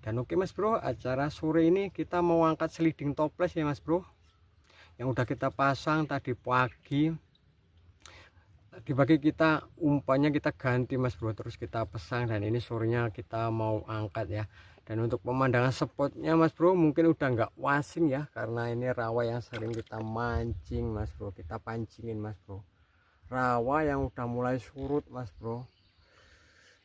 Dan oke mas bro, acara sore ini kita mau angkat sliding toples ya mas bro, yang udah kita pasang tadi pagi. Tadi pagi kita umpannya kita ganti mas bro, terus kita pasang, dan ini sorenya kita mau angkat ya. Dan untuk pemandangan spotnya mas bro mungkin udah nggak wasing ya, karena ini rawa yang sering kita mancing mas bro, kita pancingin mas bro, rawa yang udah mulai surut mas bro.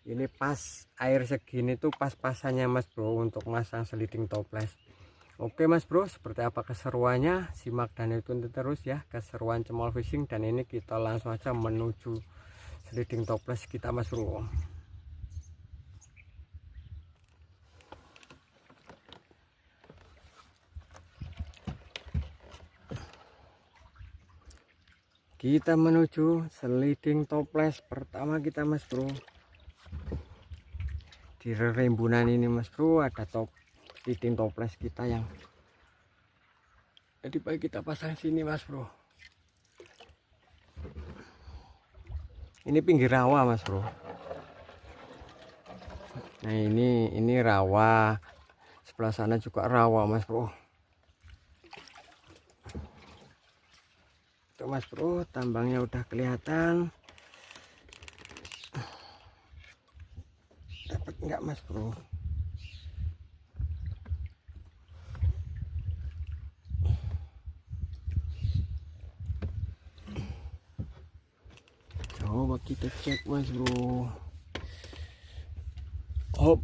Ini pas air segini tuh pas-pasannya mas bro untuk masang sliding toples. Oke mas bro, seperti apa keseruannya, simak dan ikutin terus ya keseruan Cemol Fishing. Dan ini kita langsung aja menuju sliding toples kita mas bro. Kita menuju sliding toples pertama kita mas bro. Di rembunan ini mas bro ada sliding toples kita yang jadi baik kita pasang sini mas bro. Ini pinggir rawa mas bro. Nah ini rawa, sebelah sana juga rawa mas bro. Tuh mas bro, tambangnya udah kelihatan. Dapat enggak mas bro? Coba kita cek mas bro. Hop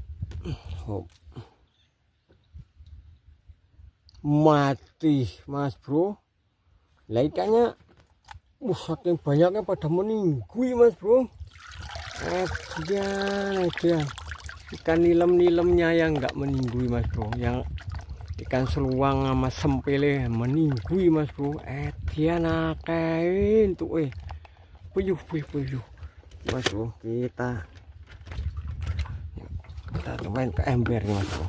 hop, mati mas bro. Lah ikannya saking banyaknya pada meninggi mas bro. Dia ikan nilem-nilemnya yang nggak meninggi mas bro, yang ikan seluang sama sempele meninggi mas bro. Dia nakain tuh puyuh mas bro. Kita main ke ember nih mas bro.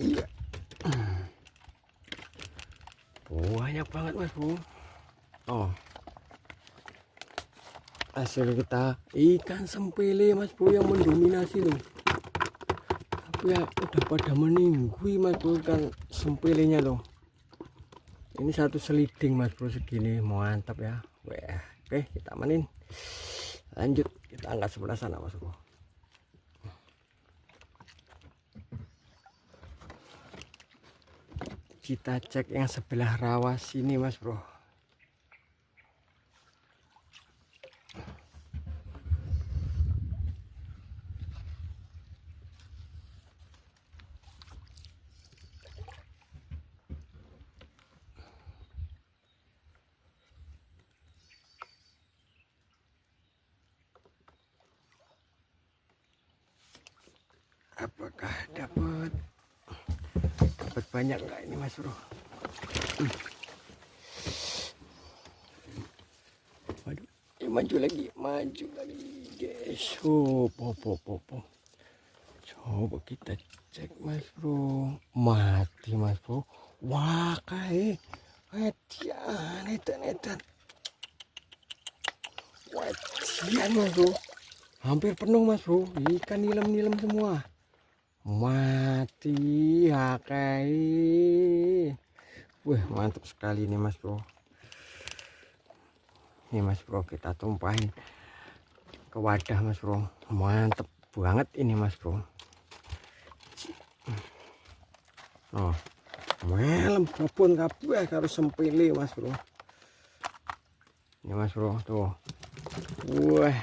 Iya, banyak banget mas bro. Oh, hasil kita ikan sempele mas bro yang mendominasi loh. Tapi ya udah pada meninggi mas bro ikan sempelenya loh. Ini satu sliding mas bro segini, mantap ya. Wah, oke kita mainin. Lanjut kita angkat sebelah sana mas bro. Kita cek yang sebelah rawa sini mas bro. Apakah dapat banyak enggak ini mas bro? Waduh, maju lagi guys. Coba kita cek mas bro. Mati mas bro. Wah kayak edan. Wajian mas bro, hampir penuh mas bro, ikan nilem semua. Mati hakai. Wah mantap sekali nih mas bro. Ini mas bro kita tumpahin ke wadah mas bro. Mantap banget ini mas bro. Oh melem pun kabeh harus sempile mas bro. Ini mas bro tuh. Wah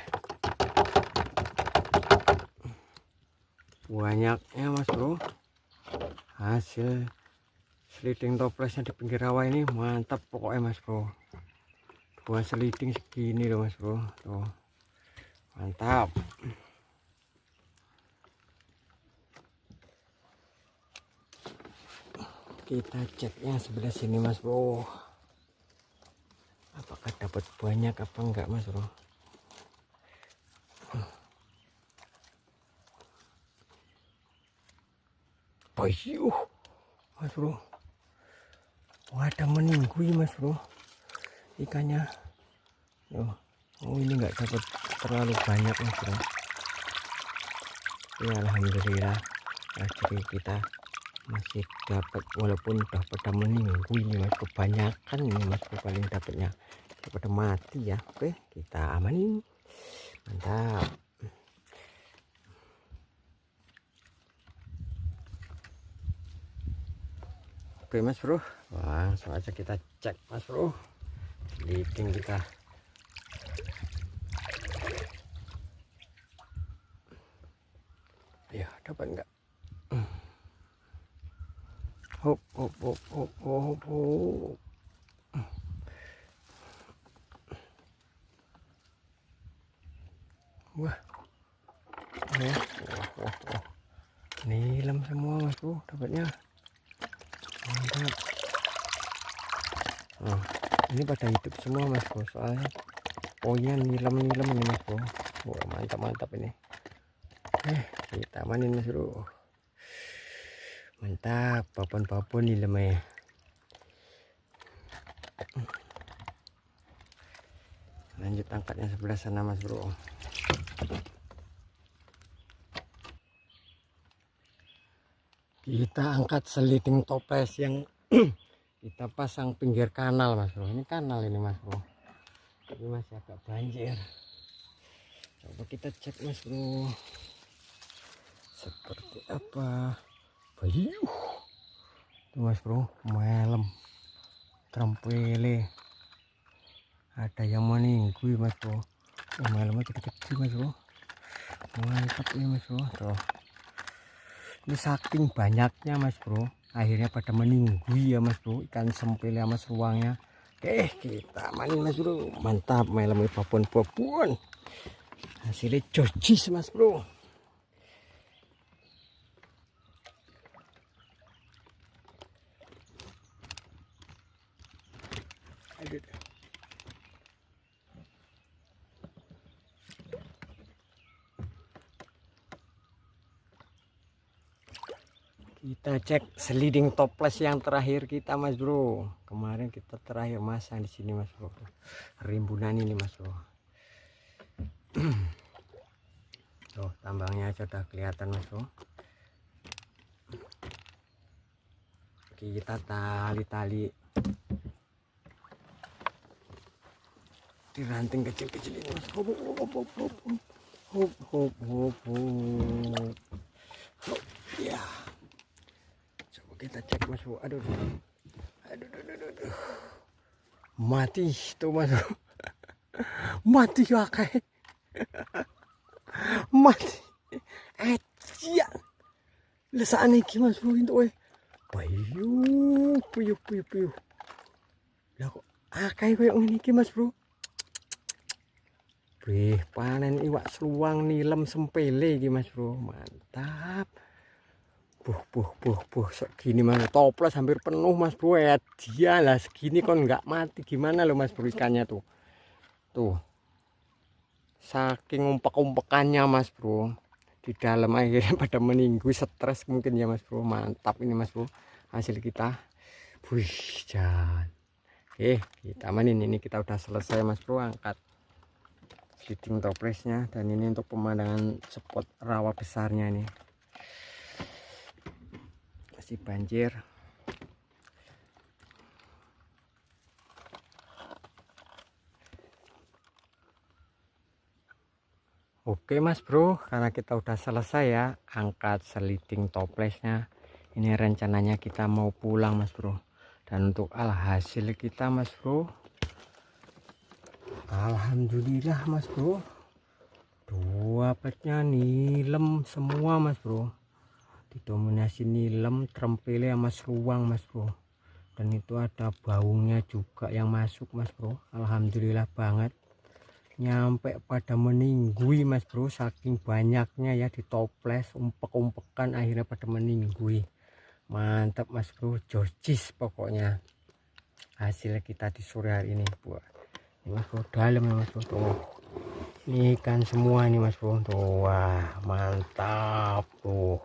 banyaknya mas bro, hasil sliding toplesnya di pinggir rawa ini mantap pokoknya mas bro. Dua sliding segini loh mas bro, tuh mantap. Kita cek yang sebelah sini mas bro, apakah dapat banyak apa enggak mas bro. Payuh mas bro, ada meninggi mas bro ikannya. Oh ini enggak dapat terlalu banyak mas bro. Ya alhamdulillah, jadi kita masih dapat, walaupun udah pada meninggu ini mas, kebanyakan ini mas bro, paling dapatnya daripada mati ya. Oke, kita amanin, mantap. Oke mas bro, langsung aja kita cek mas bro leading kita. Ya dapat enggak? Hop hop hop hop hop hop. Wah ya, wah. Nilam semua mas bro dapatnya, mantap. Nah, ini pada hidup semua mas bro, soalnya poinnya nilam ini mas bro. Wah mantap ini. Kita manin mas bro, mantap. Babon nilam ya. Lanjut angkatnya sebelah sana mas bro. Kita angkat sliding toples yang kita pasang pinggir kanal mas bro. Ini kanal ini mas bro, tapi masih agak banjir. Coba kita cek mas bro seperti apa. Bayu tuh mas bro, melem trempele, ada yang meninggu mas bro. Melemnya gede-gede mas bro, mantap ini mas bro. Tuh, ini saking banyaknya mas bro, akhirnya pada meninggu ya mas bro, ikan sempile sama seruangnya. Oke, kita manin mas bro, mantap. Melem babon hasilnya jojis mas bro. Aduh. Kita cek sliding toples yang terakhir kita mas bro. Kemarin kita terakhir masang di sini mas bro, rimbunan ini mas bro. Tuh tambangnya aja udah kelihatan mas bro. Kita tali-tali di ranting kecil-kecil ini mas. Hop hop hop. Ya, coba kita cek mas bro. Aduh, mati tuh mas bro. Mati ya kayak mati. Cia lesane iki mas bro itu puyuh. Lah kok akeh koyo ngene iki mas bro. Panen iwak seluang nilem sempele iki mas bro, mantap. Buh segini mas, toples hampir penuh mas bro. Dia lah segini kon nggak mati gimana lo mas bro ikannya tuh. Tuh saking umpek-umpekannya mas bro, di dalam akhirnya pada meninggu, stres mungkin ya mas bro. Mantap ini mas bro hasil kita. Wih jangan. Oke kita manin, ini kita udah selesai mas bro angkat sliding toplesnya. Dan ini untuk pemandangan spot rawa besarnya ini, masih banjir. Oke mas bro, karena kita udah selesai ya angkat sliding toplesnya, ini rencananya kita mau pulang mas bro. Dan untuk alhasil kita mas bro, alhamdulillah mas bro, dua petnya nilem semua mas bro, didominasi nilem, trempele sama seruang mas bro. Dan itu ada baungnya juga yang masuk mas bro, alhamdulillah banget. Nyampe pada meninggi mas bro, saking banyaknya ya di toples, umpek-umpekan akhirnya pada meninggi. Mantap mas bro, jojis pokoknya hasil kita di sore hari ini. Buat ini mas bro, dalam ya mas bro, tuh ini ikan semua ini mas bro, tuh wah mantap tuh.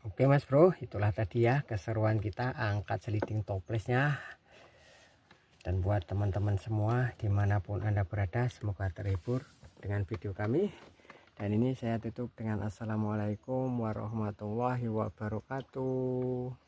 Oke mas bro, itulah tadi ya keseruan kita angkat sliding toplesnya. Dan buat teman-teman semua dimanapun Anda berada, semoga terhibur dengan video kami. Dan ini saya tutup dengan assalamualaikum warahmatullahi wabarakatuh.